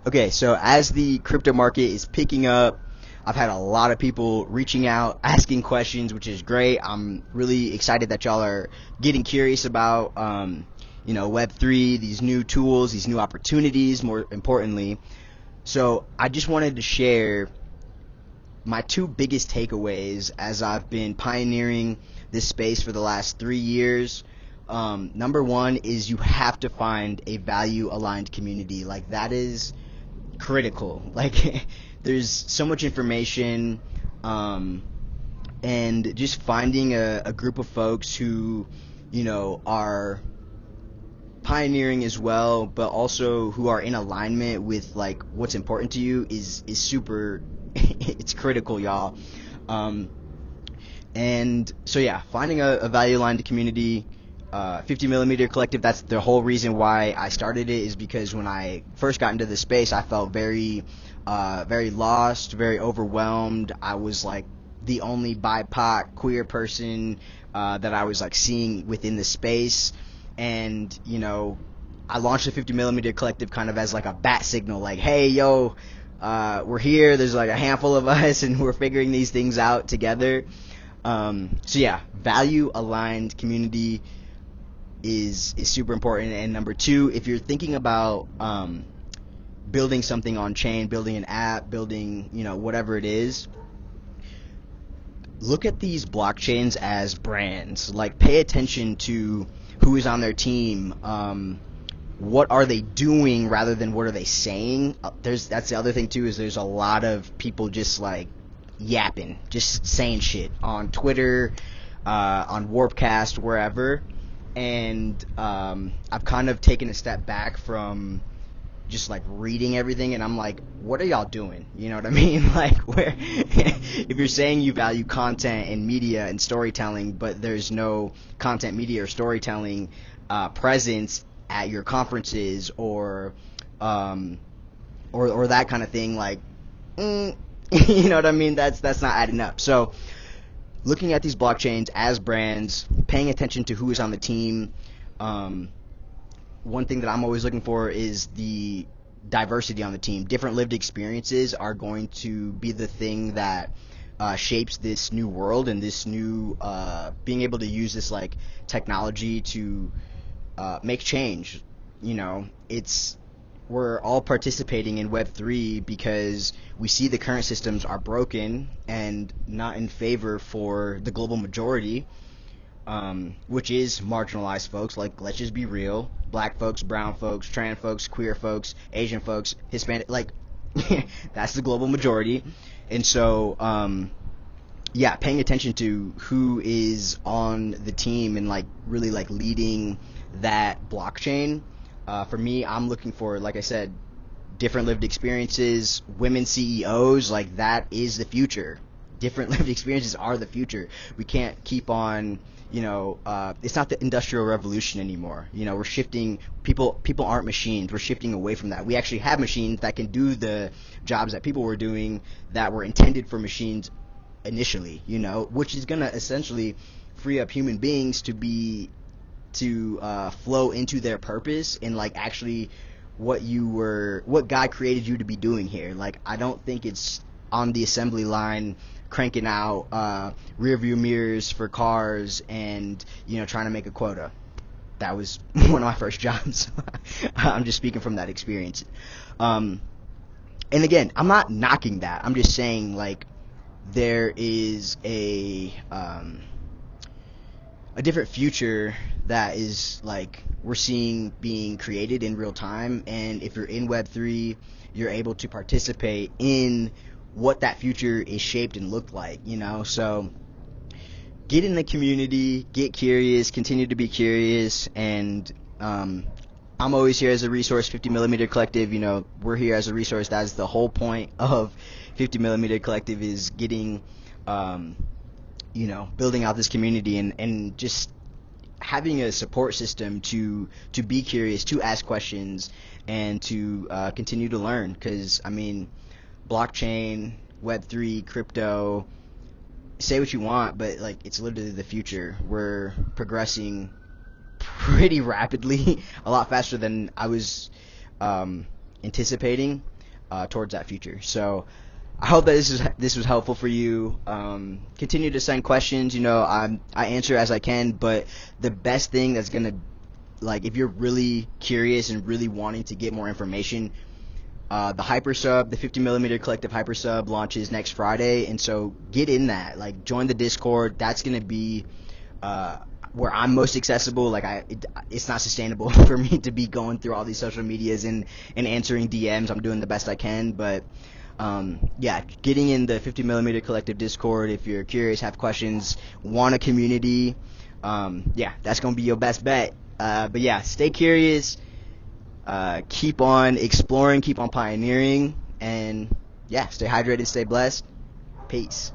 Okay, so as the crypto market is picking up, I've had a lot of people reaching out, asking questions, which is great. I'm really excited that y'all are getting curious about, Web3, these new tools, these new opportunities, more importantly. So I just wanted to share my two biggest takeaways as I've been pioneering this space for the last 3 years. Number one is you have to find a value aligned community. Like, that is critical. Like, there's so much information, and just finding a group of folks who, are pioneering as well, but also who are in alignment with like what's important to you is super. It's critical, y'all. Um, and so yeah, finding a value aligned community. 50 millimeter collective, that's the whole reason why I started it, is because when I first got into the space I felt very lost, very overwhelmed. I was like the only BIPOC queer person that I was like seeing within the space. And I launched the 50 millimeter collective kind of as like a bat signal, like, hey, yo, we're here, there's like a handful of us and we're figuring these things out together. So yeah, value aligned community is super important. And number two, if you're thinking about building something on chain, building an app, building whatever it is, look at these blockchains as brands. Like, pay attention to who is on their team, what are they doing rather than what are they saying. That's the other thing too, is there's a lot of people just like yapping, just saying shit on Twitter, on Warpcast, wherever. And I've kind of taken a step back from just like reading everything, and I'm like, what are y'all doing? You know what I mean? Like, where if you're saying you value content and media and storytelling, but there's no content, media, or storytelling presence at your conferences or that kind of thing, like, you know what I mean? That's not adding up. So looking at these blockchains as brands, paying attention to who is on the team. One thing that I'm always looking for is the diversity on the team. Different lived experiences are going to be the thing that shapes this new world, and this new being able to use this like technology to make change. We're all participating in Web3 because we see the current systems are broken and not in favor for the global majority, which is marginalized folks. Like, let's just be real: black folks, brown folks, trans folks, queer folks, Asian folks, Hispanic. Like, that's the global majority. And so, yeah, paying attention to who is on the team and like really like leading that blockchain. For me, I'm looking for, like I said, different lived experiences, women CEOs. Like, that is the future. Different lived experiences are the future. We can't keep on, it's not the industrial revolution anymore. We're shifting. People aren't machines. We're shifting away from that. We actually have machines that can do the jobs that people were doing that were intended for machines initially, which is going to essentially free up human beings to flow into their purpose and like actually what God created you to be doing here. Like, I don't think it's on the assembly line cranking out rear view mirrors for cars and trying to make a quota. That was one of my first jobs. I'm just speaking from that experience. And again, I'm not knocking that. I'm just saying, like, there is a different future that is like we're seeing being created in real time. And if you're in Web3, you're able to participate in what that future is shaped and looked like. So get in the community, get curious, continue to be curious. And I'm always here as a resource. 50 millimeter collective, we're here as a resource. That's the whole point of 50 millimeter collective, is getting building out this community and just having a support system to be curious, to ask questions, and to continue to learn. Because, I mean, blockchain, Web3, crypto, say what you want, but like, it's literally the future. We're progressing pretty rapidly, a lot faster than I was anticipating. towards that future. So I hope that this was helpful for you. Continue to send questions. I answer as I can, but the best thing that's gonna, like, if you're really curious and really wanting to get more information, the hypersub, the 50 millimeter collective hypersub launches next Friday, and so get in that. Like, join the Discord. That's gonna be where I'm most accessible. Like, it's not sustainable for me to be going through all these social medias and answering DMs. I'm doing the best I can, but yeah, getting in the 50 millimeter collective Discord, if you're curious, have questions, want a community, yeah, that's gonna be your best bet. But yeah, stay curious, keep on exploring, keep on pioneering, and yeah, stay hydrated, stay blessed. Peace.